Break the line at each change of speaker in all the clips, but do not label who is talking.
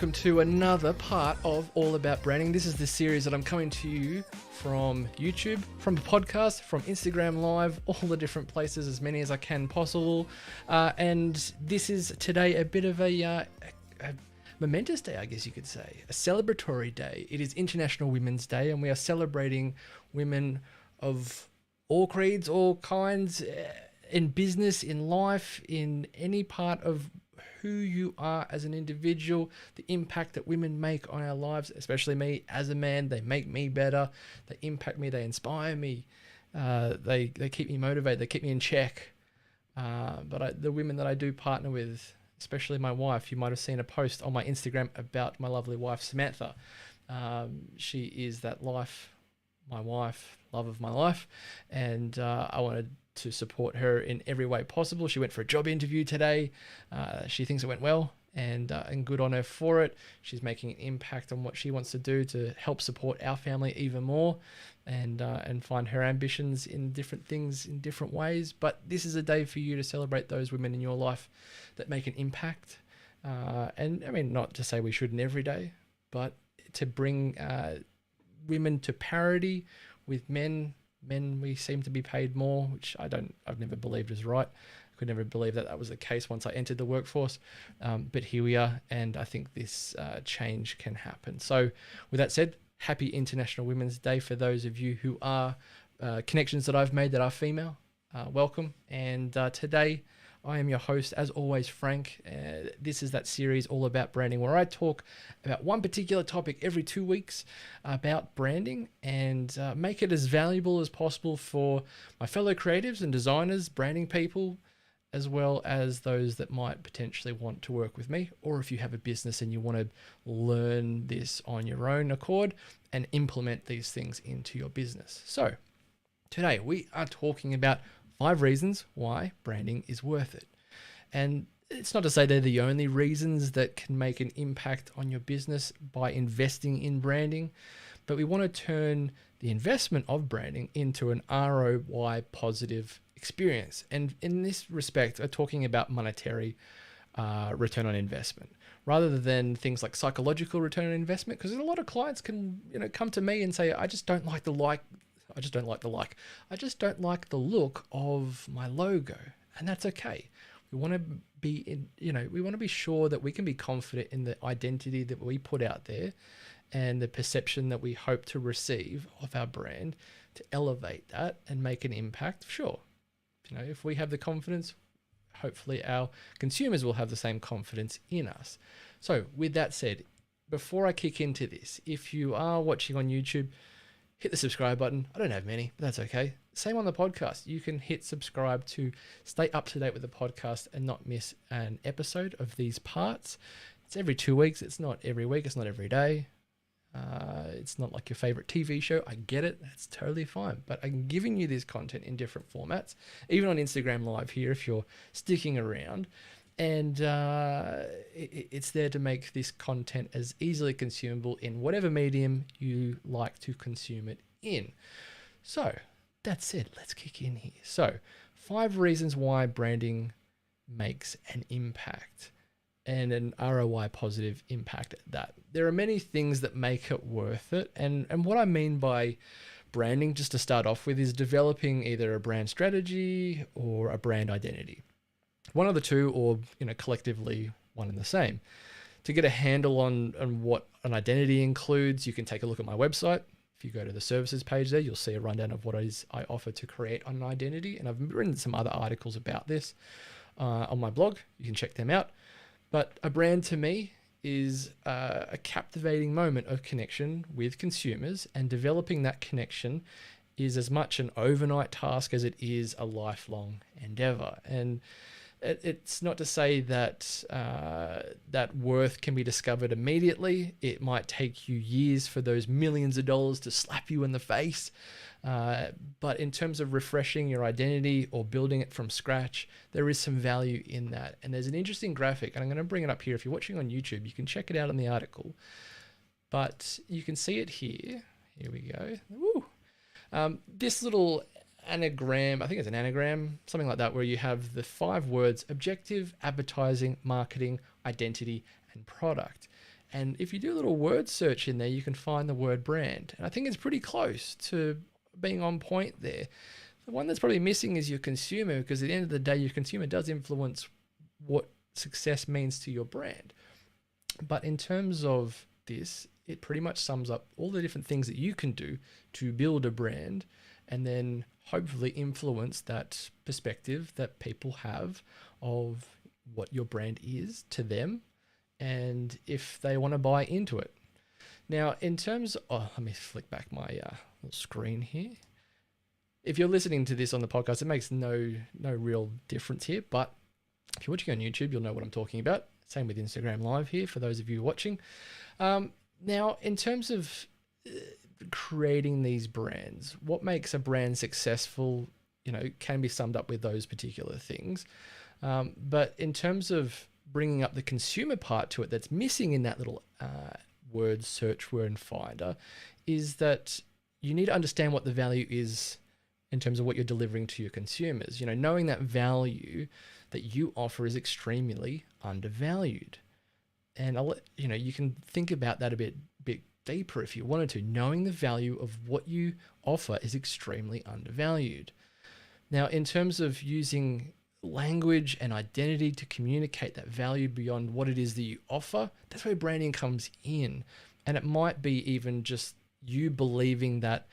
welcome to another part of All About Branding. This is the series that I'm coming to you from YouTube, from the podcast, from Instagram Live, all the different places, as many as I can possible. And this is today a bit of a momentous day, I guess you could say, a celebratory day. It is International Women's Day, and we are celebrating women of all creeds, all kinds, in business, in life, in any part of who you are as an individual, the impact that women make on our lives, especially me as a man. They make me better, they impact me, they inspire me, they keep me motivated, they keep me in check. But the women that I do partner with, especially my wife, you might have seen a post on my Instagram about my lovely wife, Samantha. She is that life, my wife, love of my life, and I wanted to support her in every way possible. She went for a job interview today. She thinks it went well, and good on her for it. She's making an impact on what she wants to do to help support our family even more, and find her ambitions in different things in different ways. But this is a day for you to celebrate those women in your life that make an impact. And I mean, not to say we shouldn't every day, but to bring women to parity with men. Men, we seem to be paid more, which I've never believed is right. I could never believe that was the case once I entered the workforce. But here we are, and I think this change can happen. So with that said, happy International Women's Day for those of you who are connections that I've made that are female. Welcome. And today I am your host, as always, Frank. This is that series all about branding, where I talk about one particular topic every 2 weeks about branding, and make it as valuable as possible for my fellow creatives and designers, branding people, as well as those that might potentially want to work with me, or if you have a business and you want to learn this on your own accord and implement these things into your business. So today we are talking about 5 reasons why branding is worth it. And it's not to say they're the only reasons that can make an impact on your business by investing in branding, but we want to turn the investment of branding into an ROI positive experience. And in this respect, we're talking about monetary return on investment, rather than things like psychological return on investment, because a lot of clients can, come to me and say, I just don't like the look of my logo. And that's okay. We want to be we want to be sure that we can be confident in the identity that we put out there and the perception that we hope to receive of our brand, to elevate that and make an impact. Sure. If we have the confidence, hopefully our consumers will have the same confidence in us. So with that said, before I kick into this, if you are watching on YouTube, hit the subscribe button. I don't have many, but that's okay. Same on the podcast. You can hit subscribe to stay up to date with the podcast and not miss an episode of these parts. It's every 2 weeks. It's not every week. It's not every day. It's not like your favorite TV show. I get it. That's totally fine. But I'm giving you this content in different formats, even on Instagram Live here if you're sticking around. And it's there to make this content as easily consumable in whatever medium you like to consume it in. So that said, let's kick in here. So 5 reasons why branding makes an impact, and an ROI positive impact at that. There are many things that make it worth it. And what I mean by branding, just to start off with, is developing either a brand strategy or a brand identity. One of the two, or collectively one and the same. To get a handle on what an identity includes, you can take a look at my website. If you go to the services page there, you'll see a rundown of what it is I offer to create an identity. And I've written some other articles about this on my blog. You can check them out. But a brand to me is a captivating moment of connection with consumers, and developing that connection is as much an overnight task as it is a lifelong endeavor. And it's not to say that that worth can be discovered immediately. It might take you years for those millions of dollars to slap you in the face. But in terms of refreshing your identity or building it from scratch, there is some value in that. And there's an interesting graphic, and I'm going to bring it up here. If you're watching on YouTube, you can check it out in the article. But you can see it here. Here we go. Woo. This little anagram, I think it's an anagram, something like that, where you have the 5 words: objective, advertising, marketing, identity, and product. And if you do a little word search in there, you can find the word brand. And I think it's pretty close to being on point there. The one that's probably missing is your consumer, because at the end of the day, your consumer does influence what success means to your brand. But in terms of this, it pretty much sums up all the different things that you can do to build a brand and then hopefully influence that perspective that people have of what your brand is to them and if they want to buy into it. Now, in terms of, let me flick back my little screen here. If you're listening to this on the podcast, it makes no real difference here, but if you're watching on YouTube, you'll know what I'm talking about. Same with Instagram Live here for those of you watching. Now, in terms of creating these brands, what makes a brand successful, can be summed up with those particular things. But in terms of bringing up the consumer part to it that's missing in that little word search word finder is that you need to understand what the value is in terms of what you're delivering to your consumers. Knowing that value that you offer is extremely undervalued. And you can think about that a bit deeper if you wanted to. Knowing the value of what you offer is extremely undervalued. Now, in terms of using language and identity to communicate that value beyond what it is that you offer, that's where branding comes in. And it might be even just you believing that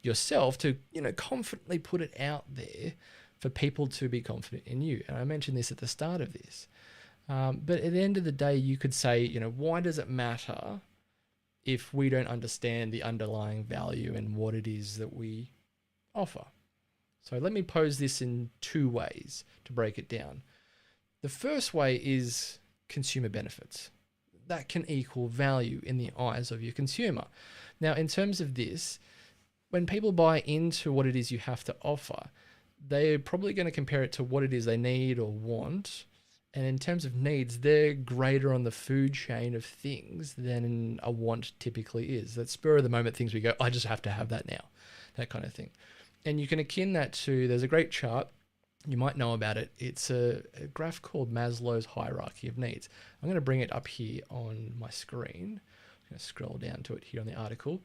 yourself to, confidently put it out there for people to be confident in you. And I mentioned this at the start of this. But at the end of the day, you could say, why does it matter if we don't understand the underlying value and what it is that we offer? So let me pose this in two ways to break it down. The first way is consumer benefits. That can equal value in the eyes of your consumer. Now, in terms of this, when people buy into what it is you have to offer, they're probably going to compare it to what it is they need or want. And in terms of needs, they're greater on the food chain of things than a want typically is. That spur of the moment things we go, I just have to have that now, that kind of thing. And you can akin that to, there's a great chart, you might know about it. It's a graph called Maslow's hierarchy of needs. I'm going to bring it up here on my screen. I'm going to scroll down to it here on the article.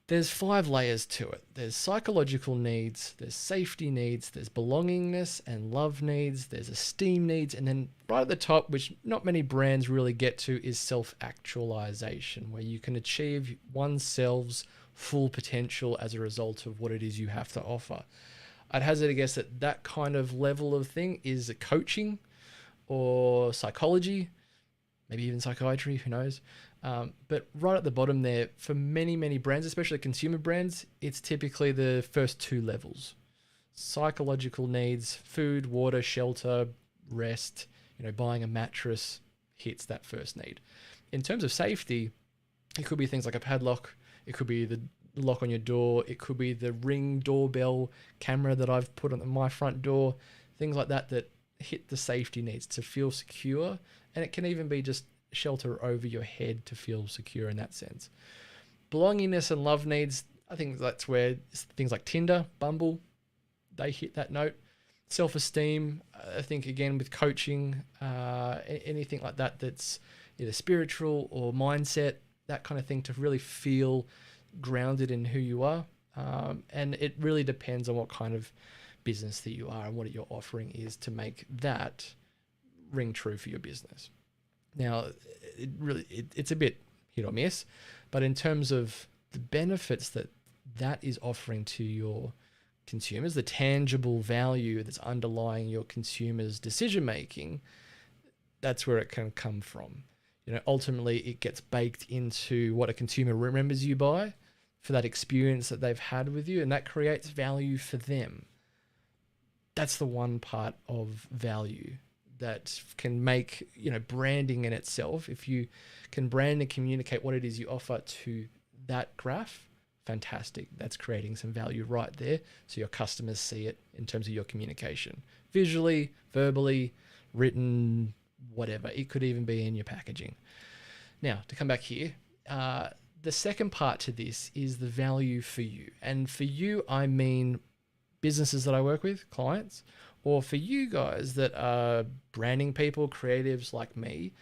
There's 5 layers to it. There's psychological needs, there's safety needs, there's belongingness and love needs, there's esteem needs, and then right at the top, which not many brands really get to, is self-actualization, where you can achieve oneself's full potential as a result of what it is you have to offer. I'd hazard a guess that that kind of level of thing is a coaching or psychology, maybe even psychiatry, who knows. But right at the bottom there, for many, many brands, especially consumer brands, it's typically the first 2 levels. Psychological needs, food, water, shelter, rest, buying a mattress hits that first need. In terms of safety, it could be things like a padlock, it could be the lock on your door, it could be the Ring doorbell camera that I've put on my front door, things like that that hit the safety needs to feel secure. And it can even be just shelter over your head to feel secure in that sense. Belongingness and love needs, I think that's where things like Tinder, Bumble, they hit that note. Self-esteem, I think again with coaching, anything like that that's either spiritual or mindset, that kind of thing, to really feel grounded in who you are. And it really depends on what kind of business that you are and what your offering is to make that ring true for your business. Now, it's a bit hit or miss, but in terms of the benefits that is offering to your consumers, the tangible value that's underlying your consumers' decision making, that's where it can come from. Ultimately, it gets baked into what a consumer remembers you by, for that experience that they've had with you, and that creates value for them. That's the one part of value that can make, branding in itself. If you can brand and communicate what it is you offer to that graph, fantastic. That's creating some value right there. So your customers see it in terms of your communication, visually, verbally, written, whatever. It could even be in your packaging. Now, to come back here, the second part to this is the value for you. And for you, I mean businesses that I work with, clients, or for you guys that are branding people, creatives like me,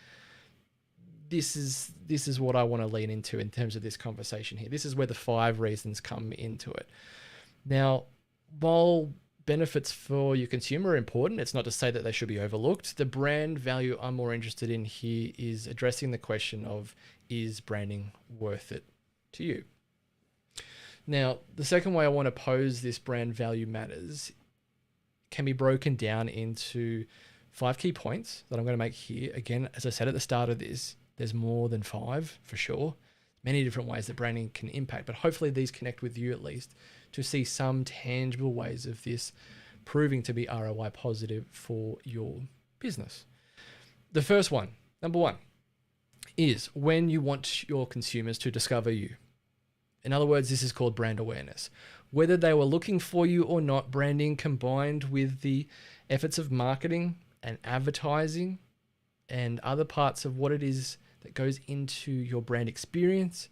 this is what I want to lean into in terms of this conversation here. This is where the 5 reasons come into it. Now, while benefits for your consumer are important, it's not to say that they should be overlooked. The brand value I'm more interested in here is addressing the question of, is branding worth it to you? Now, the second way I want to pose this brand value matters can be broken down into 5 key points that I'm going to make here. Again, as I said at the start of this, there's more than 5 for sure. Many different ways that branding can impact, but hopefully these connect with you at least to see some tangible ways of this proving to be ROI positive for your business. The first one, number 1, is when you want your consumers to discover you. In other words, this is called brand awareness. Whether they were looking for you or not, branding combined with the efforts of marketing and advertising and other parts of what it is that goes into your brand experience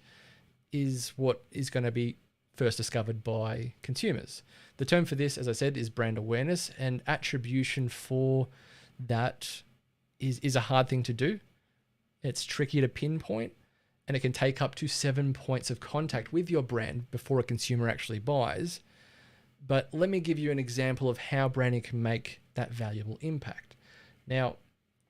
is what is going to be first discovered by consumers. The term for this, as I said, is brand awareness, and attribution for that is a hard thing to do. It's tricky to pinpoint, and it can take up to 7 points of contact with your brand before a consumer actually buys. But let me give you an example of how branding can make that valuable impact. Now,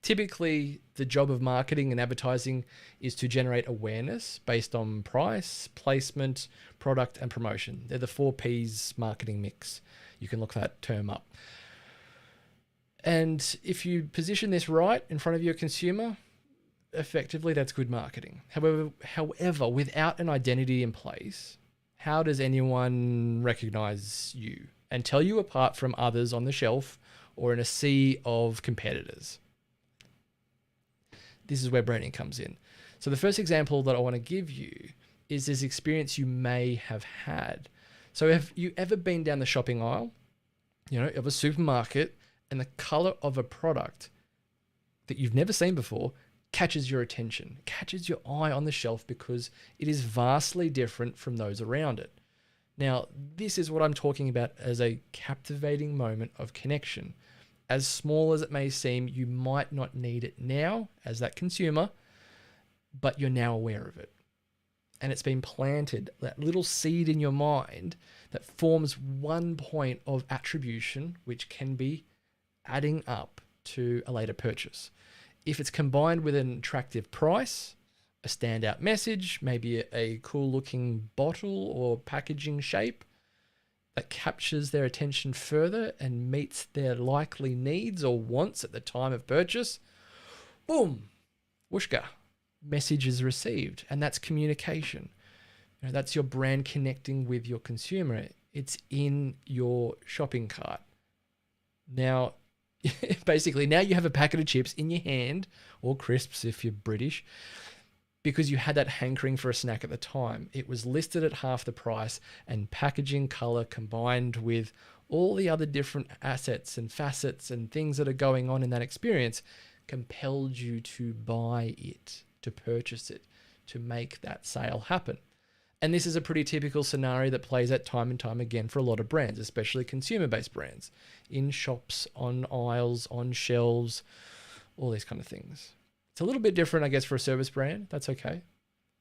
typically, the job of marketing and advertising is to generate awareness based on price, placement, product, and promotion. They're the 4 Ps marketing mix. You can look that term up. And if you position this right in front of your consumer, effectively, that's good marketing. However, without an identity in place, how does anyone recognize you and tell you apart from others on the shelf or in a sea of competitors? This is where branding comes in. So the first example that I want to give you is this experience you may have had. So have you ever been down the shopping aisle, of a supermarket, and the color of a product that you've never seen before catches your attention, catches your eye on the shelf because it is vastly different from those around it. Now, this is what I'm talking about as a captivating moment of connection. As small as it may seem, you might not need it now as that consumer, but you're now aware of it. And it's been planted, that little seed in your mind that forms 1 point of attribution, which can be adding up to a later purchase. If it's combined with an attractive price, a standout message, maybe a cool looking bottle or packaging shape that captures their attention further and meets their likely needs or wants at the time of purchase, boom, whooshka, message is received. And that's communication. That's your brand connecting with your consumer. It's in your shopping cart. Now, basically, now you have a packet of chips in your hand, or crisps if you're British, because you had that hankering for a snack at the time. It was listed at half the price, and packaging, color, combined with all the other different assets and facets and things that are going on in that experience, compelled you to buy it, to purchase it, to make that sale happen. And this is a pretty typical scenario that plays out time and time again for a lot of brands, especially consumer-based brands, in shops, on aisles, on shelves, all these kind of things. It's a little bit different, I guess, for a service brand. That's okay.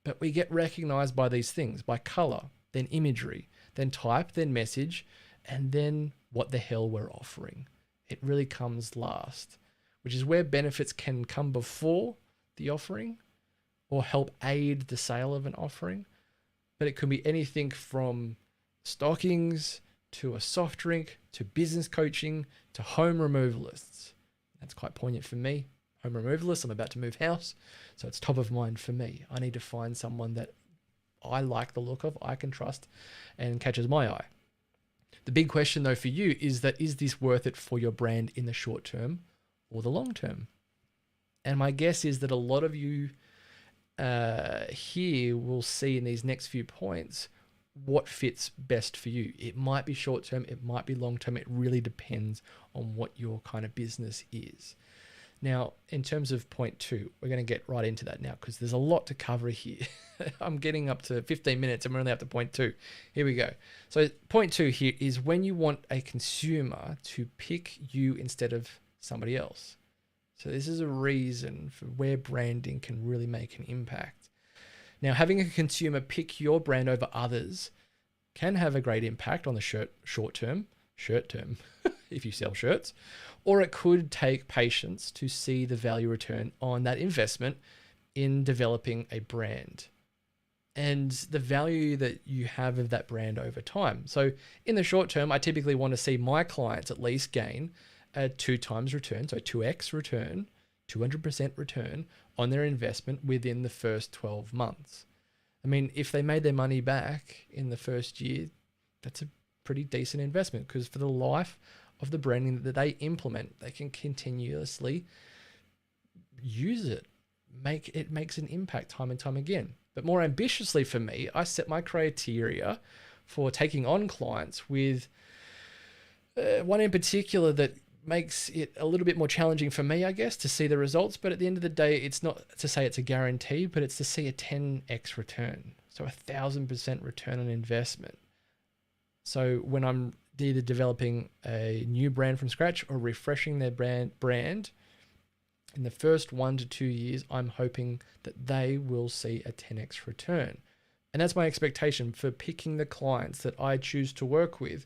But we get recognized by these things, by color, then imagery, then type, then message, and then what the hell we're offering. It really comes last, which is where benefits can come before the offering or help aid the sale of an offering. But it could be anything from stockings to a soft drink to business coaching to home removalists. That's quite poignant for me. Home removalists, I'm about to move house, so it's top of mind for me. I need to find someone that I like the look of, I can trust, and catches my eye. The big question though for you is this worth it for your brand in the short term or the long term? And my guess is that a lot of you here will see in these next few points what fits best for you. It might be short term, it might be long term. It really depends on what your kind of business is. Now, in terms of point 2, we're going to get right into that now because there's a lot to cover here. I'm getting up to 15 minutes and we're only up to point 2. Here we go. So point 2 here is when you want a consumer to pick you instead of somebody else. So this is a reason for where branding can really make an impact. Now, having a consumer pick your brand over others can have a great impact on the short term, if you sell shirts, or it could take patience to see the value return on that investment in developing a brand and the value that you have of that brand over time. So in the short term, I typically want to see my clients at least gain a 2 times return, so 2x return, 200% return on their investment within the first 12 months. I mean, if they made their money back in the first year, that's a pretty decent investment, because for the life of the branding that they implement, they can continuously use it. It makes an impact time and time again. But more ambitiously for me, I set my criteria for taking on clients with one in particular that makes it a little bit more challenging for me, I guess, to see the results. But at the end of the day, it's not to say it's a guarantee, but it's to see a 10x return. So 1,000% return on investment. So when I'm either developing a new brand from scratch or refreshing their brand, in the first 1 to 2 years, I'm hoping that they will see a 10x return. And that's my expectation for picking the clients that I choose to work with,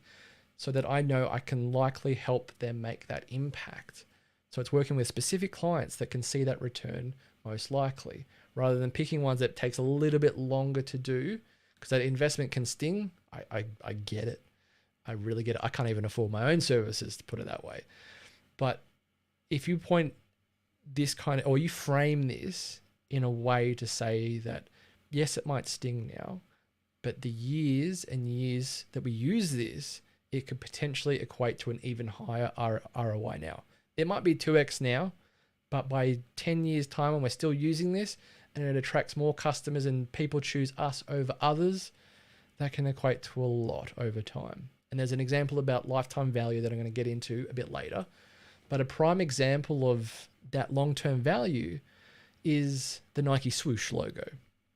so that I know I can likely help them make that impact. So it's working with specific clients that can see that return most likely, rather than picking ones that takes a little bit longer to do, because that investment can sting. I get it. I really get it. I can't even afford my own services, to put it that way. But if you point this kind of, or you frame this in a way to say that, yes, it might sting now, but the years and years that we use this, it could potentially equate to an even higher ROI now. It might be 2x now, but by 10 years time, when we're still using this and it attracts more customers and people choose us over others, that can equate to a lot over time. And there's an example about lifetime value that I'm going to get into a bit later. But a prime example of that long-term value is the Nike swoosh logo.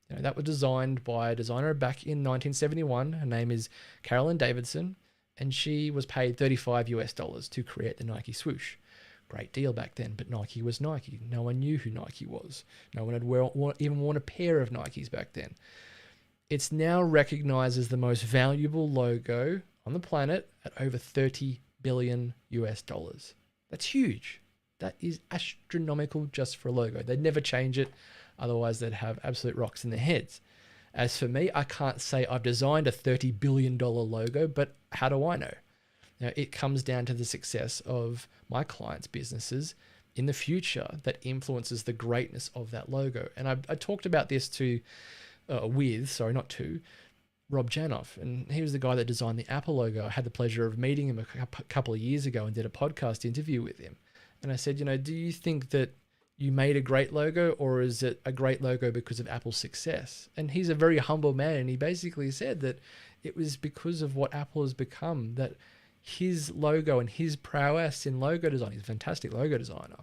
You know, that was designed by a designer back in 1971. Her name is Carolyn Davidson, and she was paid $35 to create the Nike swoosh. Great deal back then, but Nike was Nike. No one knew who Nike was. No one had even worn a pair of Nikes back then. It's now recognized as the most valuable logo on the planet at over $30 billion. That's huge. That is astronomical just for a logo. They'd never change it, otherwise they'd have absolute rocks in their heads. As for me, I can't say I've designed a $30 billion logo, but how do I know? Now, it comes down to the success of my clients' businesses in the future that influences the greatness of that logo. And I talked about this with Rob Janoff, and he was the guy that designed the Apple logo. I had the pleasure of meeting him a couple of years ago and did a podcast interview with him. And I said, do you think that you made a great logo, or is it a great logo because of Apple's success? And he's a very humble man, and he basically said that it was because of what Apple has become, that his logo and his prowess in logo design, he's a fantastic logo designer,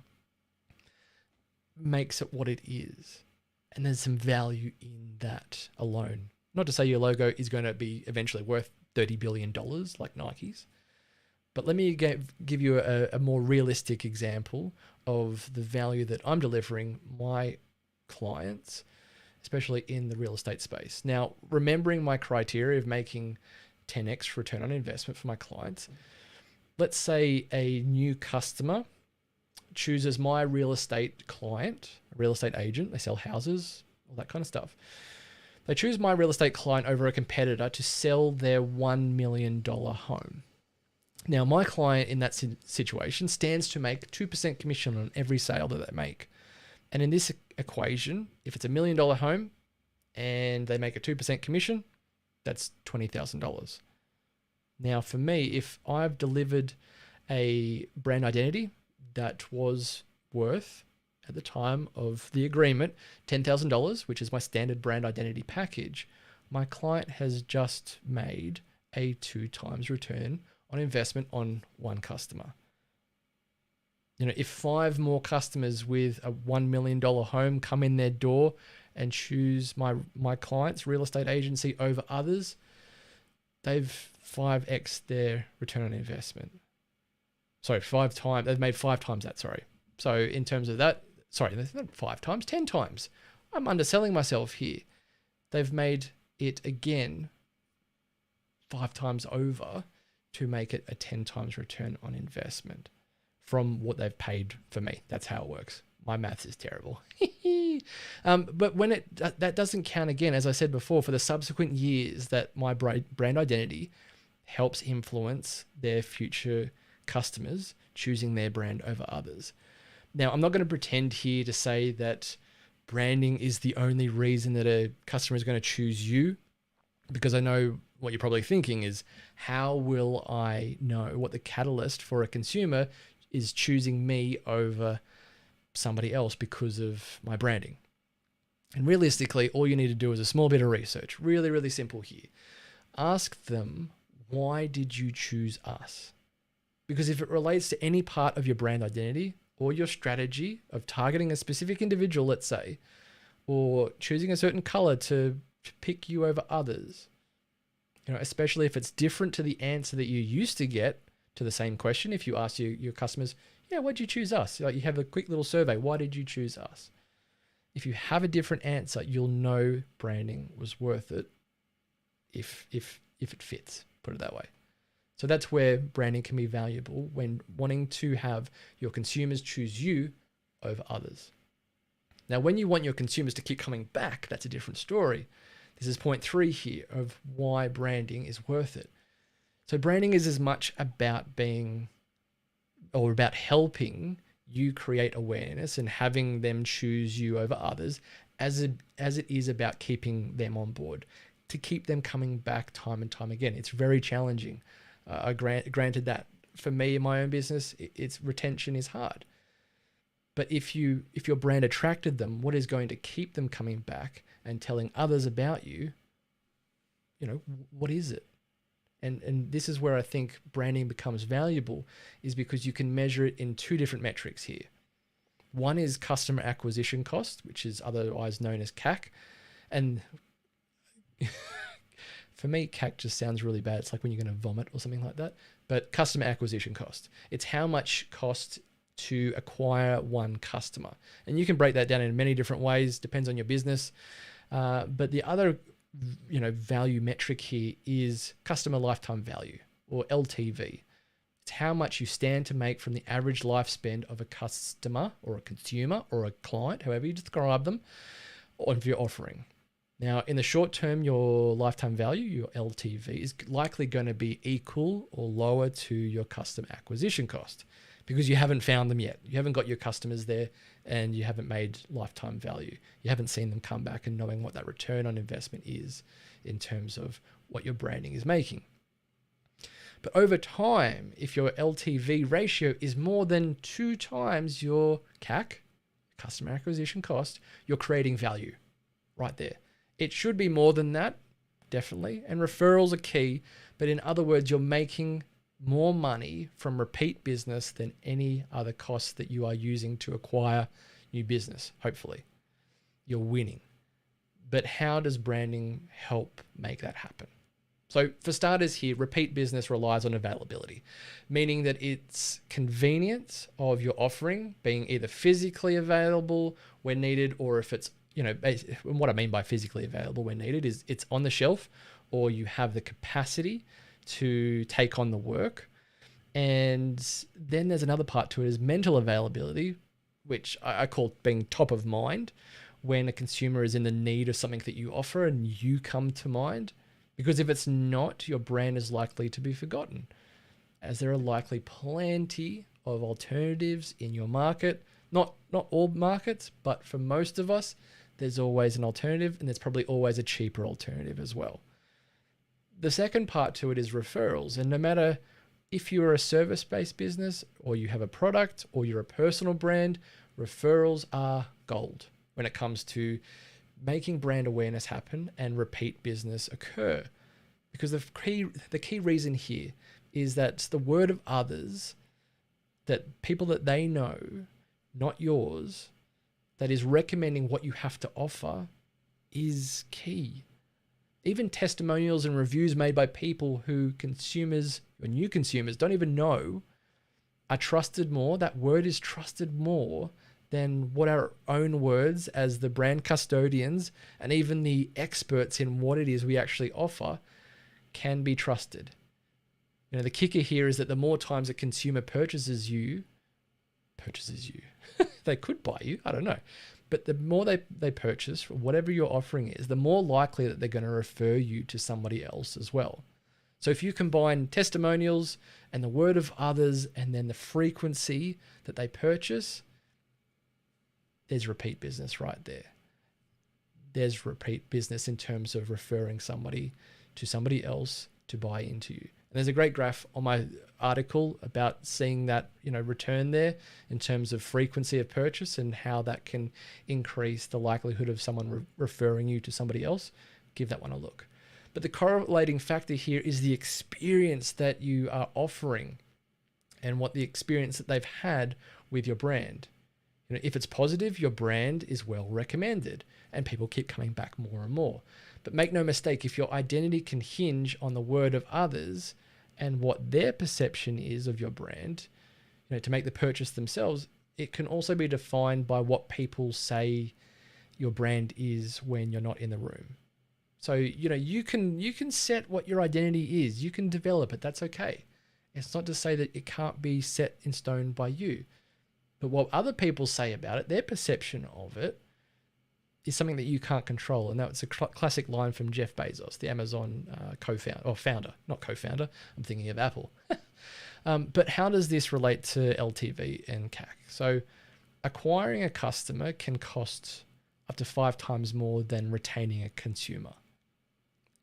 makes it what it is. And there's some value in that alone. Not to say your logo is going to be eventually worth $30 billion like Nike's, but let me give you a more realistic example of the value that I'm delivering my clients, especially in the real estate space. Now, remembering my criteria of making 10x return on investment for my clients, let's say a new customer chooses my real estate client, a real estate agent, they sell houses, all that kind of stuff. They choose my real estate client over a competitor to sell their $1 million home. Now, my client in that situation stands to make 2% commission on every sale that they make. And in this equation, if it's $1 million home and they make a 2% commission, that's $20,000. Now, for me, if I've delivered a brand identity that was worth, at the time of the agreement, $10,000, which is my standard brand identity package, my client has just made a 2 times return on investment on one customer. If 5 more customers with a $1 million home come in their door and choose my client's real estate agency over others, they've 5x their return on investment. Sorry, 5 times. They've made 5 times that, sorry. So in terms of that, sorry, that's not 5 times, 10 times. I'm underselling myself here. They've made it again 5 times over to make it a 10 times return on investment from what they've paid for me. That's how it works. My maths is terrible. But when that doesn't count again, as I said before, for the subsequent years that my brand identity helps influence their future customers choosing their brand over others. Now, I'm not going to pretend here to say that branding is the only reason that a customer is going to choose you, because I know what you're probably thinking is, how will I know what the catalyst for a consumer is choosing me over somebody else because of my branding? And realistically, all you need to do is a small bit of research. Really, really simple here. Ask them, why did you choose us? Because if it relates to any part of your brand identity or your strategy of targeting a specific individual, let's say, or choosing a certain color to pick you over others, especially if it's different to the answer that you used to get to the same question. If you ask your customers, yeah, why'd you choose us? Like, you have a quick little survey. Why did you choose us? If you have a different answer, you'll know branding was worth it if it fits, put it that way. So that's where branding can be valuable when wanting to have your consumers choose you over others. Now, when you want your consumers to keep coming back, that's a different story. This is point 3 here of why branding is worth it. So branding is as much about being, or about helping you create awareness and having them choose you over others, as it is about keeping them on board, to keep them coming back time and time again. It's very challenging. Granted that for me in my own business, it's retention is hard. But if your brand attracted them, what is going to keep them coming back and telling others about you? What is it? And this is where I think branding becomes valuable, is because you can measure it in 2 different metrics here. One is customer acquisition cost, which is otherwise known as CAC. And for me, CAC just sounds really bad. It's like when you're going to vomit or something like that. But customer acquisition cost, it's how much cost to acquire one customer. And you can break that down in many different ways, depends on your business. But the other value metric here is customer lifetime value, or LTV. It's how much you stand to make from the average life spend of a customer or a consumer or a client, however you describe them, of your offering. Now, in the short term, your lifetime value, your LTV, is likely going to be equal or lower to your customer acquisition cost, because you haven't found them yet. You haven't got your customers there, and you haven't made lifetime value. You haven't seen them come back and knowing what that return on investment is in terms of what your branding is making. But over time, if your LTV ratio is more than 2 times your CAC, customer acquisition cost, you're creating value right there. It should be more than that, definitely. And referrals are key. But in other words, you're making more money from repeat business than any other cost that you are using to acquire new business. Hopefully, you're winning. But how does branding help make that happen? So for starters here, repeat business relies on availability, meaning that it's convenience of your offering being either physically available when needed, or if it's, what I mean by physically available when needed is it's on the shelf, or you have the capacity to take on the work. And then there's another part to it, is mental availability, which I call being top of mind when a consumer is in the need of something that you offer and you come to mind. Because if it's not, your brand is likely to be forgotten, as there are likely plenty of alternatives in your market. Not all markets, but for most of us, there's always an alternative, and there's probably always a cheaper alternative as well. The second part to it is referrals. And no matter if you're a service-based business, or you have a product, or you're a personal brand, referrals are gold when it comes to making brand awareness happen and repeat business occur. Because the key reason here is that the word of others, that people that they know, not yours, that is recommending what you have to offer, is key. Even testimonials and reviews made by people who consumers or new consumers don't even know are trusted more. That word is trusted more than what our own words as the brand custodians and even the experts in what it is we actually offer can be trusted. You know, the kicker here is that the more times a consumer purchases you, they could buy you, I don't know. But the more they purchase, whatever your offering is, the more likely that they're going to refer you to somebody else as well. So if you combine testimonials and the word of others and then the frequency that they purchase, there's repeat business right there. There's repeat business in terms of referring somebody to somebody else to buy into you. And there's a great graph on my article about seeing that, return there in terms of frequency of purchase and how that can increase the likelihood of someone referring you to somebody else. Give that one a look. But the correlating factor here is the experience that you are offering and what the experience that they've had with your brand. If it's positive, your brand is well recommended and people keep coming back more and more. But make no mistake, if your identity can hinge on the word of others and what their perception is of your brand, to make the purchase themselves, it can also be defined by what people say your brand is when you're not in the room. So, you can set what your identity is. You can develop it. That's okay. It's not to say that it can't be set in stone by you. But what other people say about it, their perception of it, is something that you can't control. And that's a classic line from Jeff Bezos, the Amazon founder, not co-founder. I'm thinking of Apple. But how does this relate to LTV and CAC? So acquiring a customer can cost up to 5 times more than retaining a consumer.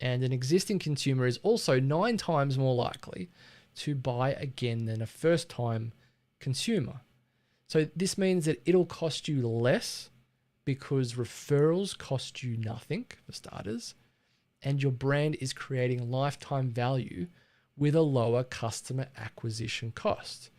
And an existing consumer is also 9 times more likely to buy again than a first-time consumer. So this means that it'll cost you less because referrals cost you nothing, for starters, and your brand is creating lifetime value with a lower customer acquisition cost.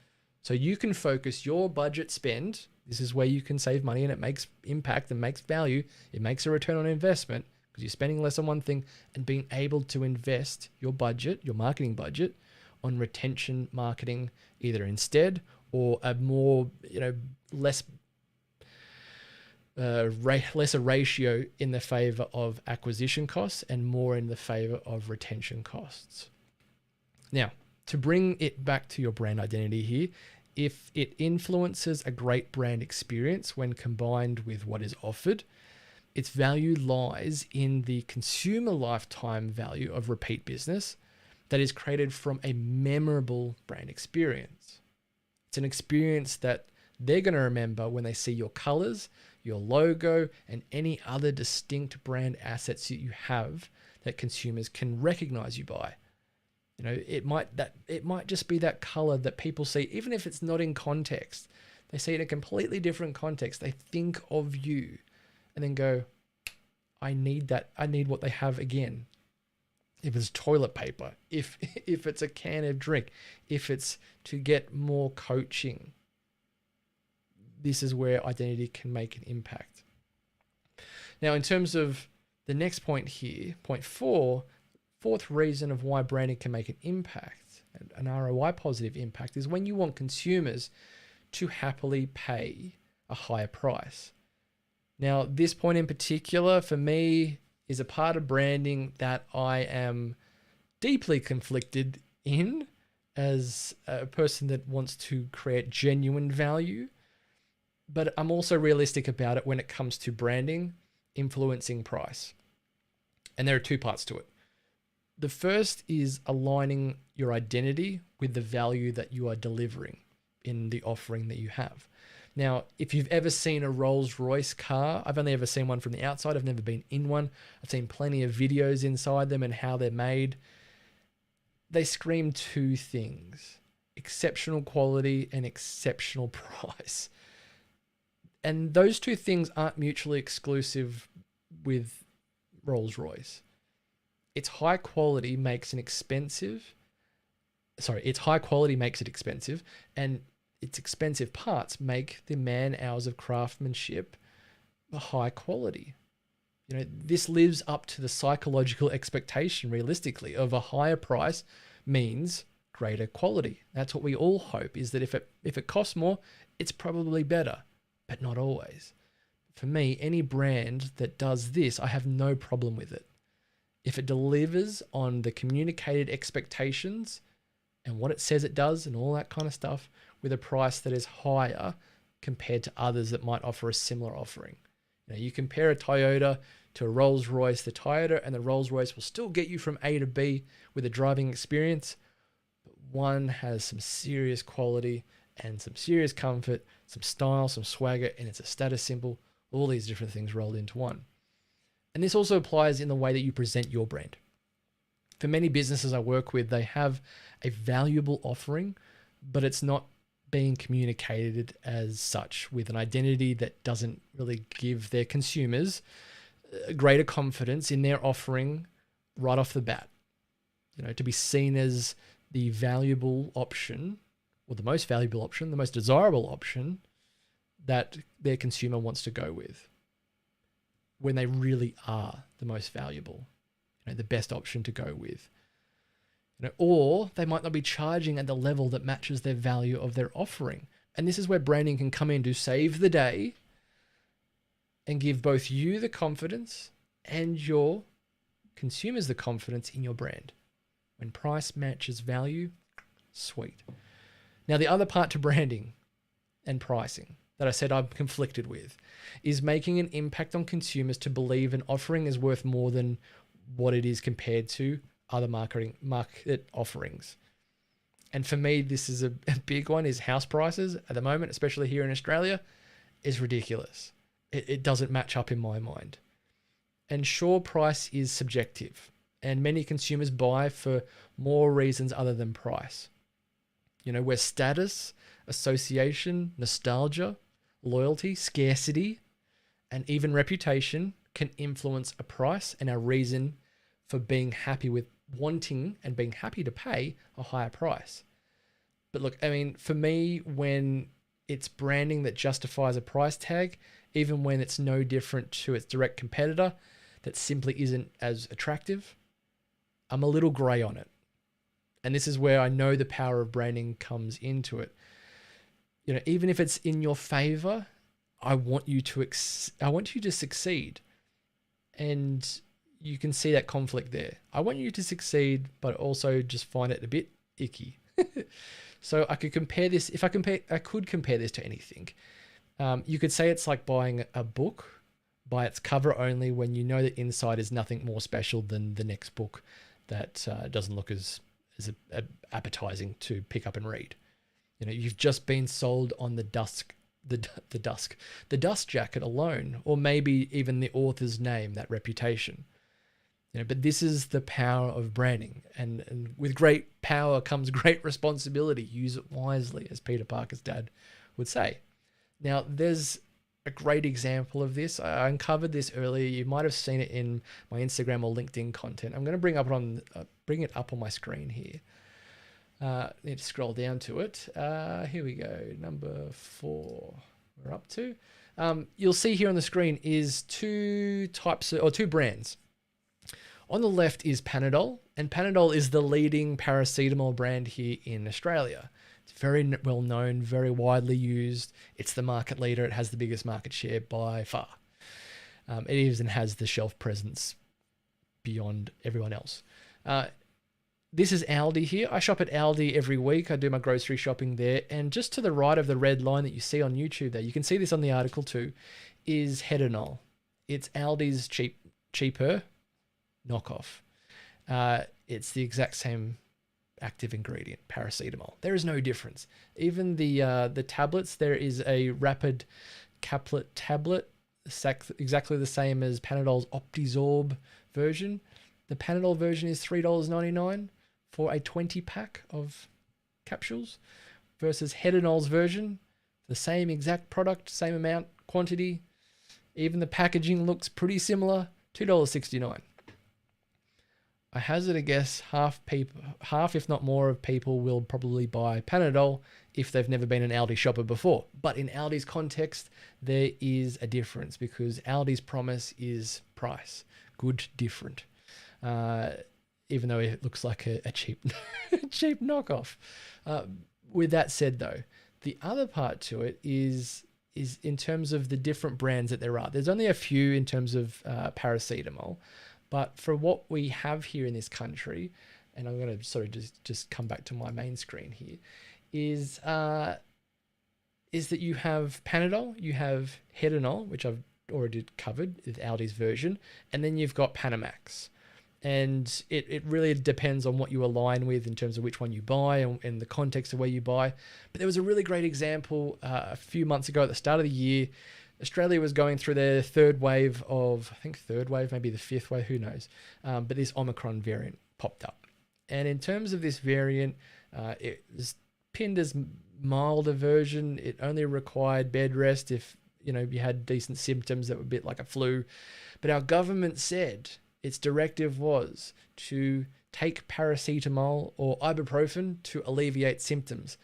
So you can focus your budget spend. This is where you can save money and it makes impact and makes value. It makes a return on investment because you're spending less on one thing and being able to invest your budget, your marketing budget, on retention marketing either instead or a more, lesser ratio in the favor of acquisition costs and more in the favor of retention costs. Now, to bring it back to your brand identity here, if it influences a great brand experience when combined with what is offered, its value lies in the consumer lifetime value of repeat business that is created from a memorable brand experience. It's an experience that they're going to remember when they see your colors, your logo, and any other distinct brand assets that you have that consumers can recognize you by. It might just be that color that people see, even if it's not in context. They see it in a completely different context. They think of you and then go, I need that. I need what they have again. If it's toilet paper, if it's a can of drink, if it's to get more coaching, this is where identity can make an impact. Now, in terms of the next point here, point 4, fourth reason of why branding can make an impact, an ROI positive impact, is when you want consumers to happily pay a higher price. Now, this point in particular for me is a part of branding that I am deeply conflicted in as a person that wants to create genuine value. But I'm also realistic about it when it comes to branding influencing price. And there are 2 parts to it. The first is aligning your identity with the value that you are delivering in the offering that you have. Now, if you've ever seen a Rolls-Royce car, I've only ever seen one from the outside. I've never been in one. I've seen plenty of videos inside them and how they're made. They scream 2 things: exceptional quality and exceptional price. And those 2 things aren't mutually exclusive with Rolls-Royce. Its high quality makes it expensive, and its expensive parts make the man hours of craftsmanship a high quality. This lives up to the psychological expectation, realistically, of a higher price means greater quality. That's what we all hope, is that if it costs more, it's probably better, but not always. For me, any brand that does this, I have no problem with it. If it delivers on the communicated expectations and what it says it does and all that kind of stuff, with a price that is higher compared to others that might offer a similar offering. You compare a Toyota to a Rolls-Royce, the Toyota and the Rolls-Royce will still get you from A to B with a driving experience, but one has some serious quality and some serious comfort, some style, some swagger, and it's a status symbol, all these different things rolled into one. And this also applies in the way that you present your brand. For many businesses I work with, they have a valuable offering, but it's not being communicated as such, with an identity that doesn't really give their consumers greater confidence in their offering right off the bat. To be seen as the valuable option, or the most valuable option, the most desirable option that their consumer wants to go with, when they really are the most valuable, the best option to go with. Or they might not be charging at the level that matches their value of their offering. And this is where branding can come in to save the day and give both you the confidence and your consumers the confidence in your brand. When price matches value, sweet. Now, the other part to branding and pricing that I said I'm conflicted with is making an impact on consumers to believe an offering is worth more than what it is compared to other market offerings. And for me, this is a big one, is house prices at the moment, especially here in Australia, is ridiculous. It doesn't match up in my mind. And sure, price is subjective, and many consumers buy for more reasons other than price. Where status, association, nostalgia, loyalty, scarcity, and even reputation can influence a price and our reason for being happy with wanting and being happy to pay a higher price. But look, for me, when it's branding that justifies a price tag, even when it's no different to its direct competitor that simply isn't as attractive, I'm a little gray on it. And this is where I know the power of branding comes into it. Even if it's in your favor, I want you to succeed. And you can see that conflict there. I want you to succeed, but also just find it a bit icky. So I could compare this. I could compare this to anything. You could say it's like buying a book by its cover only, when you know the inside is nothing more special than the next book that doesn't look as appetizing to pick up and read. You've just been sold on the dust jacket alone, or maybe even the author's name, that reputation. But this is the power of branding, and with great power comes great responsibility. Use it wisely, as Peter Parker's dad would say. Now, there's a great example of this. I uncovered this earlier. You might have seen it in my Instagram or LinkedIn content. I'm going to bring it up on my screen here. Need to scroll down to it. Here we go. Number 4. We're up to. You'll see here on the screen is two brands. On the left is Panadol, and Panadol is the leading paracetamol brand here in Australia. It's very well known, very widely used. It's the market leader. It has the biggest market share by far. It even has the shelf presence beyond everyone else. This is Aldi here. I shop at Aldi every week. I do my grocery shopping there. And just to the right of the red line that you see on YouTube there, you can see this on the article too, is Hedanol. It's Aldi's cheaper knockoff. It's the exact same active ingredient, paracetamol. There is no difference. Even the tablets, there is a rapid caplet tablet, exactly the same as Panadol's Optizorb version. The Panadol version is $3.99 for a 20-pack of capsules, versus Hedanol's version, the same exact product, same amount, quantity. Even the packaging looks pretty similar, $2.69. I hazard a guess half if not more of people will probably buy Panadol if they've never been an Aldi shopper before. But in Aldi's context, there is a difference, because Aldi's promise is price. Good, different. even though it looks like a cheap, cheap knockoff. With that said, though, the other part to it is in terms of the different brands that there are. There's only a few in terms of paracetamol, but for what we have here in this country, and I'm going to sort of just come back to my main screen here, is that you have Panadol, you have Hedonol, which I've already covered with Aldi's version, and then you've got Panamax. And it really depends on what you align with in terms of which one you buy and the context of where you buy. But there was a really great example a few months ago at the start of the year. Australia was going through their third wave of, I think third wave, maybe the fifth wave, who knows. But this Omicron variant popped up. And in terms of this variant, it was pinned as milder version. It only required bed rest if you had decent symptoms that were a bit like a flu. But our government said its directive was to take paracetamol or ibuprofen to alleviate symptoms,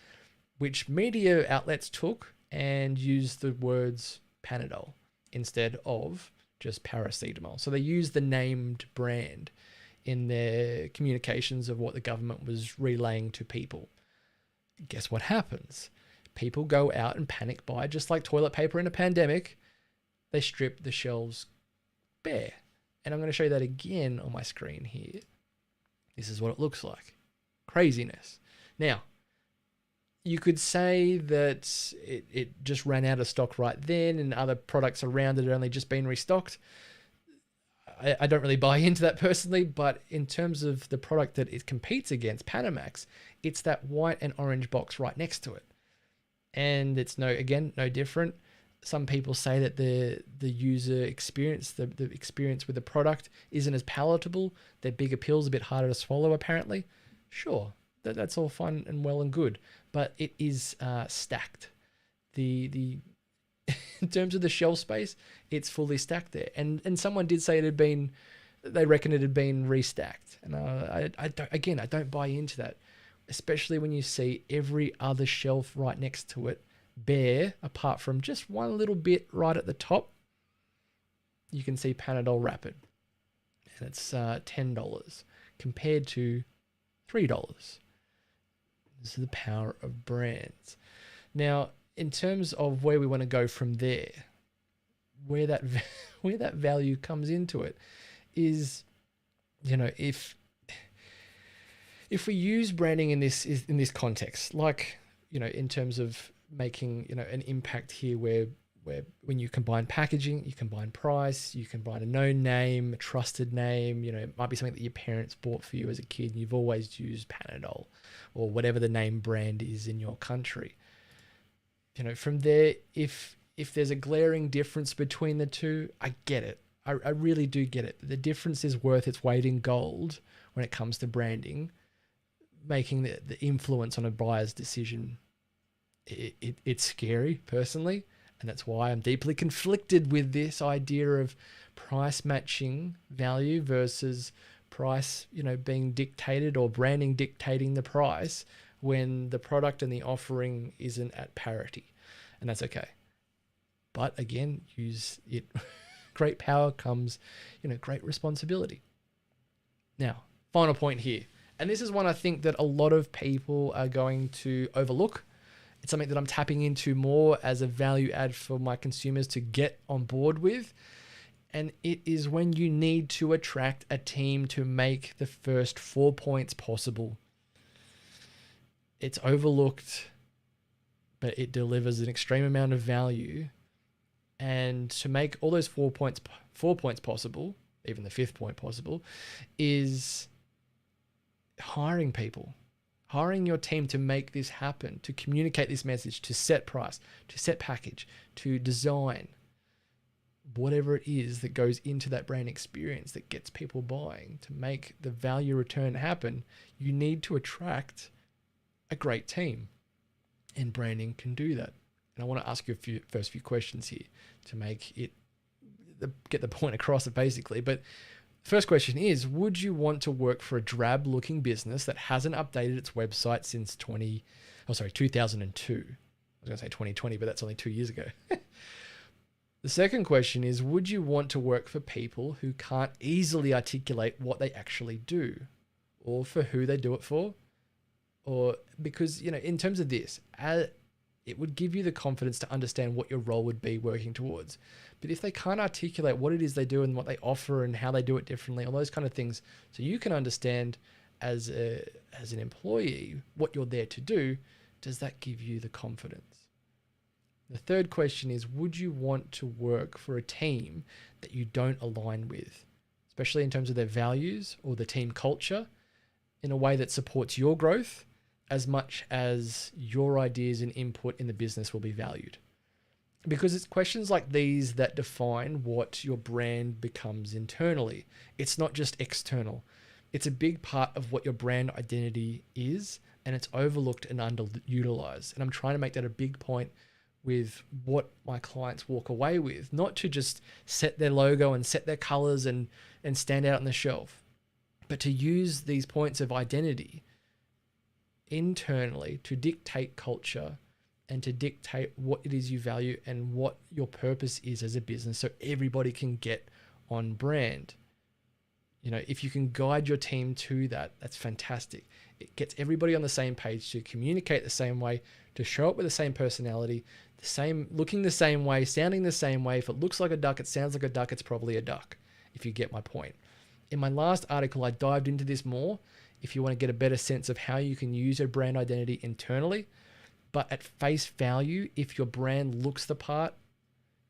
which media outlets took and used the words Panadol instead of just paracetamol. So they used the named brand in their communications of what the government was relaying to people. Guess what happens? People go out and panic buy, just like toilet paper in a pandemic. They strip the shelves bare. And I'm going to show you that again on my screen here. This is what it looks like. Craziness. Now, you could say that it just ran out of stock right then and other products around it had only just been restocked. I don't really buy into that personally, but in terms of the product that it competes against, Panamax, it's that white and orange box right next to it. And it's no different. Some people say that the user experience, the experience with the product isn't as palatable. Their bigger pills a bit harder to swallow, apparently. Sure, that's all fun and well and good, but it is stacked. The in terms of the shelf space, it's fully stacked there. And someone did say they reckon it had been restacked. And I don't buy into that, especially when you see every other shelf right next to it bare, apart from just one little bit right at the top. You can see Panadol Rapid, and it's $10 compared to $3. This is the power of brands. Now, in terms of where we want to go from there, where that value comes into it is, if we use branding in this context, like in terms of making an impact here, where when you combine packaging, you combine price, you combine a known name, a trusted name. It might be something that your parents bought for you as a kid and you've always used Panadol or whatever the name brand is in your country. From there, if there's a glaring difference between the two, I get it. I really do get it. The difference is worth its weight in gold when it comes to branding, making the influence on a buyer's decision. It's scary personally, and that's why I'm deeply conflicted with this idea of price matching value versus price, being dictated, or branding dictating the price when the product and the offering isn't at parity. And that's okay. But again, use it. Great power comes, great responsibility. Now, final point here. And this is one I think that a lot of people are going to overlook. It's something that I'm tapping into more as a value add for my consumers to get on board with. And it is when you need to attract a team to make the first 4 points possible. It's overlooked, but it delivers an extreme amount of value. And to make all those 4 points possible, even the fifth point possible, is hiring people. Hiring your team to make this happen, to communicate this message, to set price, to set package, to design, whatever it is that goes into that brand experience that gets people buying. To make the value return happen, you need to attract a great team, and branding can do that. And I want to ask you first few questions here to make it get the point across, basically. But first question is, would you want to work for a drab looking business that hasn't updated its website since 2002? I was going to say 2020, but that's only 2 years ago. The second question is, would you want to work for people who can't easily articulate what they actually do? or for who they do it for, or because, in terms of this, it would give you the confidence to understand what your role would be working towards. But if they can't articulate what it is they do and what they offer and how they do it differently, all those kind of things, so you can understand as an employee what you're there to do, does that give you the confidence? The third question is, would you want to work for a team that you don't align with, especially in terms of their values or the team culture, in a way that supports your growth as much as your ideas and input in the business will be valued? Because it's questions like these that define what your brand becomes internally. It's not just external. It's a big part of what your brand identity is, and it's overlooked and underutilized. And I'm trying to make that a big point with what my clients walk away with, not to just set their logo and set their colors and stand out on the shelf, but to use these points of identity internally to dictate culture and to dictate what it is you value and what your purpose is as a business, so everybody can get on brand. If you can guide your team to that, that's fantastic. It gets everybody on the same page to communicate the same way, to show up with the same personality, looking the same way, sounding the same way. If it looks like a duck, it sounds like a duck, it's probably a duck, if you get my point. In my last article, I dived into this more if you want to get a better sense of how you can use your brand identity internally. But at face value, if your brand looks the part,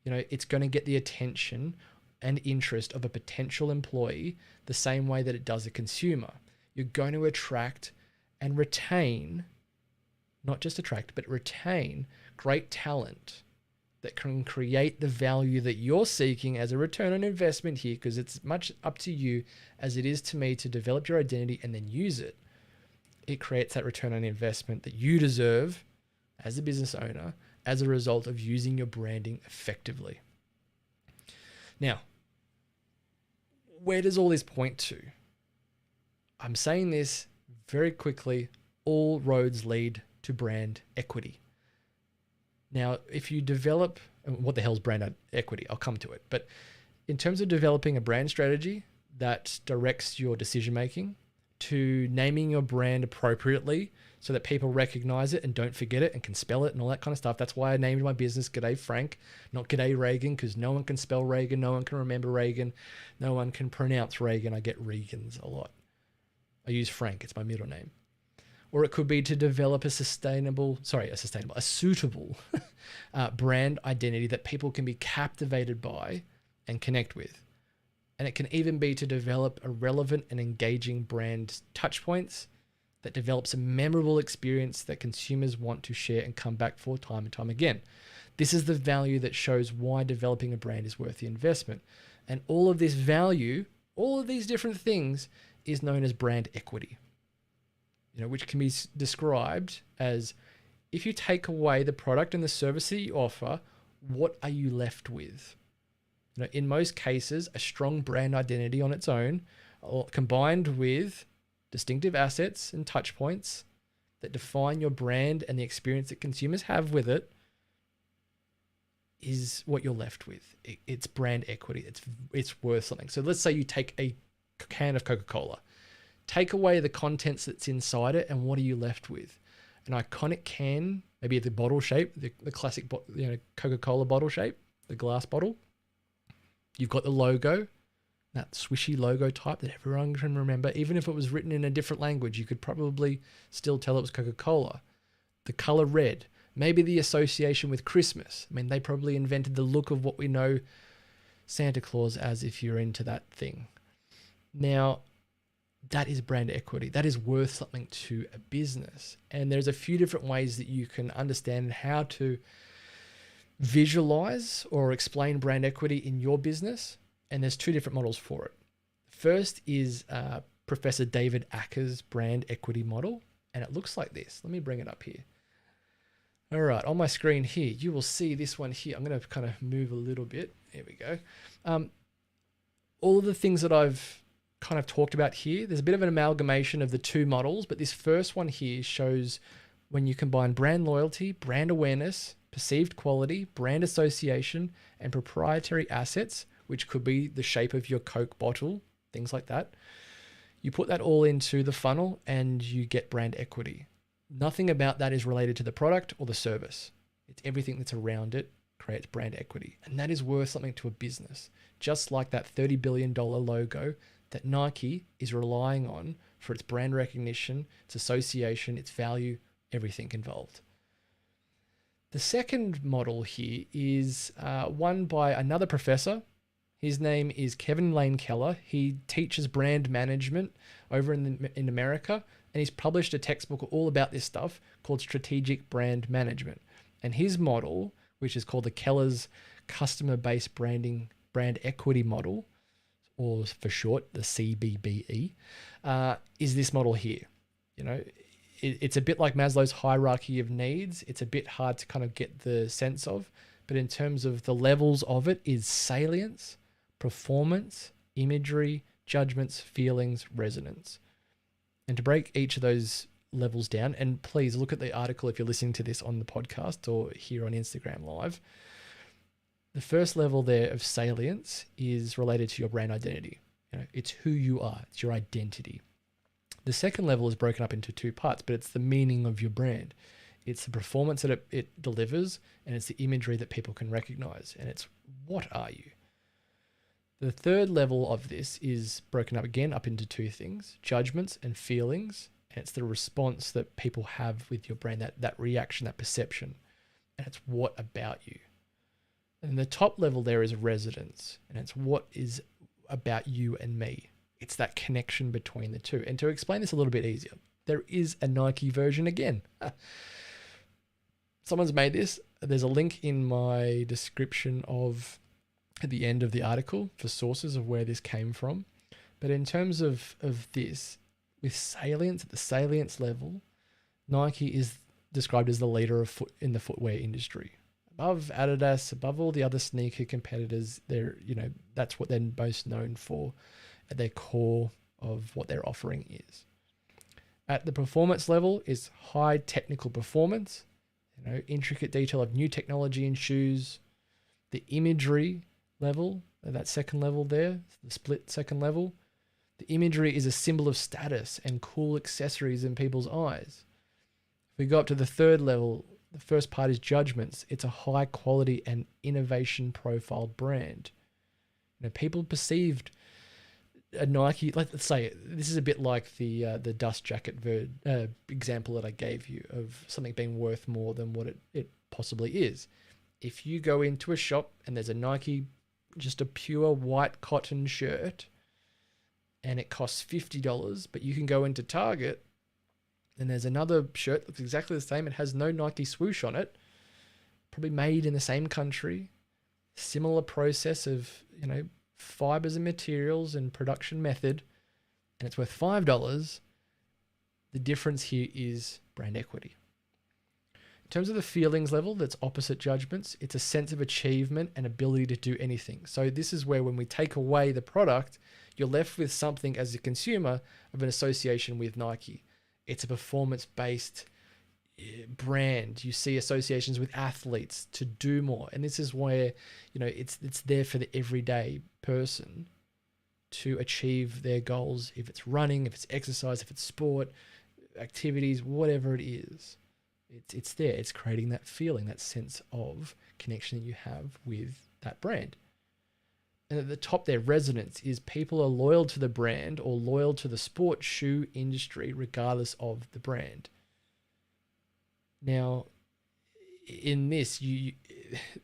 it's going to get the attention and interest of a potential employee the same way that it does a consumer. You're going to attract and retain, not just attract, but retain great talent that can create the value that you're seeking as a return on investment here, because it's much up to you as it is to me to develop your identity and then use it. It creates that return on investment that you deserve as a business owner as a result of using your branding effectively. Now, where does all this point to? I'm saying this very quickly. All roads lead to brand equity. Now, if you develop, what the hell's brand equity? I'll come to it. But in terms of developing a brand strategy that directs your decision-making, to naming your brand appropriately so that people recognize it and don't forget it and can spell it and all that kind of stuff. That's why I named my business G'day Frank, not G'day Reagan, because no one can spell Reagan, no one can remember Reagan, no one can pronounce Reagan. I get Regans a lot. I use Frank, it's my middle name. Or it could be to develop a suitable brand identity that people can be captivated by and connect with. And it can even be to develop a relevant and engaging brand touchpoints that develops a memorable experience that consumers want to share and come back for time and time again. This is the value that shows why developing a brand is worth the investment. And all of this value, all of these different things, is known as brand equity, which can be described as, if you take away the product and the service that you offer, what are you left with? In most cases, a strong brand identity on its own, combined with distinctive assets and touch points that define your brand and the experience that consumers have with it, is what you're left with. It's brand equity. It's worth something. So let's say you take a can of Coca-Cola, take away the contents that's inside it, and what are you left with? An iconic can, maybe the bottle shape, the classic Coca-Cola bottle shape, the glass bottle. You've got the logo, that swishy logo type that everyone can remember. Even if it was written in a different language, you could probably still tell it was Coca-Cola. The color red, maybe the association with Christmas. I mean, they probably invented the look of what we know Santa Claus as, if you're into that thing. Now, that is brand equity. That is worth something to a business. And there's a few different ways that you can understand how to visualize or explain brand equity in your business. And there's two different models for it. First is Professor David Acker's brand equity model. And it looks like this. Let me bring it up here. All right, on my screen here, you will see this one here. I'm going to kind of move a little bit. Here we go. All of the things that I've kind of talked about here, there's a bit of an amalgamation of the two models, but this first one here shows when you combine brand loyalty, brand awareness, perceived quality, brand association, and proprietary assets, which could be the shape of your Coke bottle, things like that. You put that all into the funnel and you get brand equity. Nothing about that is related to the product or the service. It's everything that's around it creates brand equity. And that is worth something to a business. Just like that $30 billion logo that Nike is relying on for its brand recognition, its association, its value, everything involved. The second model here is one by another professor. His name is Kevin Lane Keller. He teaches brand management over in America, and he's published a textbook all about this stuff called Strategic Brand Management. And his model, which is called the Keller's Customer-Based Brand Equity Model, or for short, the CBBE, is this model here. You know, it's a bit like Maslow's hierarchy of needs. It's a bit hard to kind of get the sense of, but in terms of the levels of it is salience, performance, imagery, judgments, feelings, resonance. And to break each of those levels down, and please look at the article if you're listening to this on the podcast or here on Instagram Live. The first level there of salience is related to your brand identity. You know, it's who you are, it's your identity. The second level is broken up into two parts, but it's the meaning of your brand. It's the performance that it delivers, and it's the imagery that people can recognize, and it's what are you? The third level of this is broken up again up into two things, judgments and feelings. And it's the response that people have with your brand, that reaction, that perception. And it's what about you? And the top level there is resonance. And it's what is about you and me. It's that connection between the two. And to explain this a little bit easier, there is a Nike version again. Someone's made this. There's a link in my description at the end of the article for sources of where this came from. But in terms of this, with salience, at the salience level, Nike is described as the leader in the footwear industry. Above Adidas, above all the other sneaker competitors, that's what they're most known for at their core of what their offering is. At the performance level is high technical performance, intricate detail of new technology in shoes. The imagery level, that second level there, the split second level, the imagery is a symbol of status and cool accessories in people's eyes. If we go up to the third level, the first part is judgments. It's a high quality and innovation profiled brand. People perceived a Nike, let's say, this is a bit like the dust jacket example that I gave you of something being worth more than what it possibly is. If you go into a shop and there's a Nike, just a pure white cotton shirt, and it costs $50, but you can go into Target and there's another shirt that looks exactly the same. It has no Nike swoosh on it, probably made in the same country, similar process of, fibers and materials and production method, and it's worth $5. The difference here is brand equity. In terms of the feelings level, that's opposite judgments. It's a sense of achievement and ability to do anything. So this is where when we take away the product, you're left with something as a consumer of an association with Nike. It's a performance-based brand. You see associations with athletes to do more. And this is where, it's there for the everyday person to achieve their goals. If it's running, if it's exercise, if it's sport, activities, whatever it is. It's there. It's creating that feeling, that sense of connection that you have with that brand. And at the top there, resonance is people are loyal to the brand or loyal to the sports shoe industry regardless of the brand. Now, in this,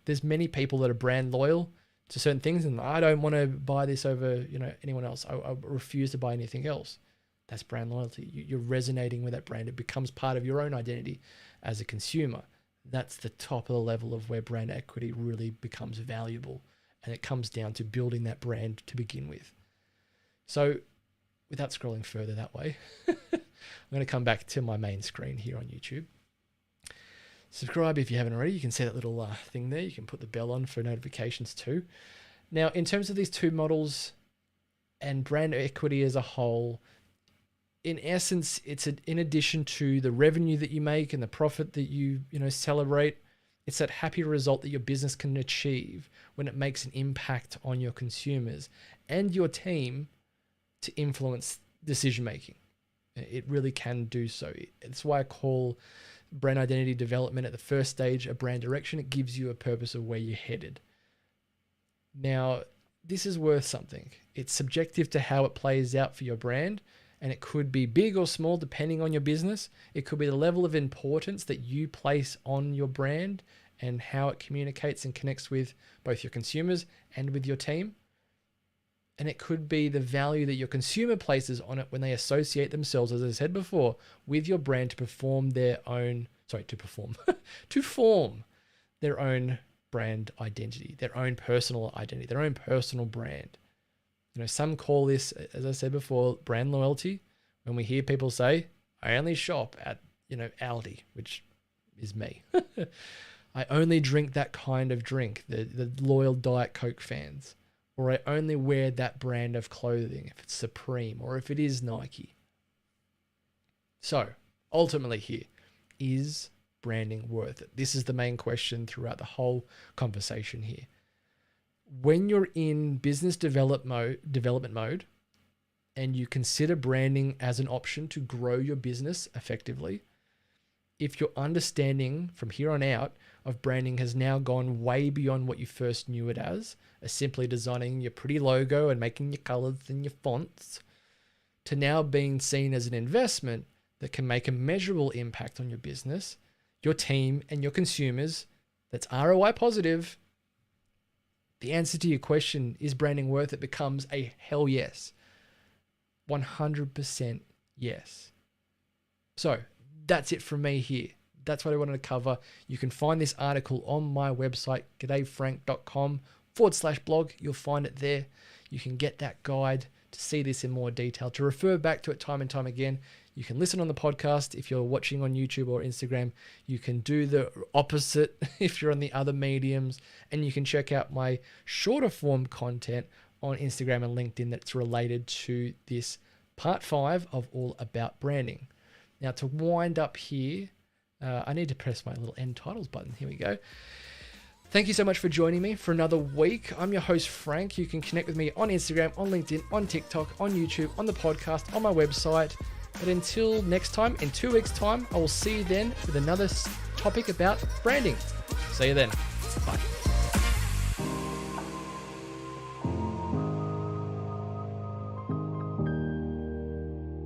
there's many people that are brand loyal to certain things, and I don't want to buy this over anyone else. I refuse to buy anything else. That's brand loyalty. You're resonating with that brand. It becomes part of your own identity as a consumer. That's the top of the level of where brand equity really becomes valuable. And it comes down to building that brand to begin with. So without scrolling further that way, I'm going to come back to my main screen here on YouTube. Subscribe if you haven't already. You can see that little thing there. You can put the bell on for notifications too. Now, in terms of these two models and brand equity as a whole, in essence, it's in addition to the revenue that you make and the profit that you celebrate, it's that happy result that your business can achieve when it makes an impact on your consumers and your team to influence decision making. It really can do so. It's why I call brand identity development at the first stage a brand direction. It gives you a purpose of where you're headed. Now, this is worth something. It's subjective to how it plays out for your brand, and it could be big or small depending on your business. It could be the level of importance that you place on your brand and how it communicates and connects with both your consumers and with your team. And it could be the value that your consumer places on it when they associate themselves, as I said before, with your brand to form their own brand identity, their own personal identity, their own personal brand. Some call this, as I said before, brand loyalty. When we hear people say, I only shop at, Aldi, which is me. I only drink that kind of drink, the loyal Diet Coke fans. Or I only wear that brand of clothing, if it's Supreme or if it is Nike. So, ultimately here, is branding worth it? This is the main question throughout the whole conversation here. When you're in business development mode and you consider branding as an option to grow your business effectively, if your understanding from here on out of branding has now gone way beyond what you first knew it as simply designing your pretty logo and making your colors and your fonts, to now being seen as an investment that can make a measurable impact on your business, your team, and your consumers, that's ROI positive, the answer to your question, is branding worth it, becomes a hell yes. 100% yes. So that's it from me here. That's what I wanted to cover. You can find this article on my website, g'dayfrank.com/blog. You'll find it there. You can get that guide to see this in more detail, to refer back to it time and time again. You can listen on the podcast if you're watching on YouTube or Instagram. You can do the opposite if you're on the other mediums. And you can check out my shorter form content on Instagram and LinkedIn that's related to this part 5 of All About Branding. Now, to wind up here, I need to press my little end titles button. Here we go. Thank you so much for joining me for another week. I'm your host, Frank. You can connect with me on Instagram, on LinkedIn, on TikTok, on YouTube, on the podcast, on my website. But until next time, in 2 weeks' time, I will see you then with another topic about branding. See you then.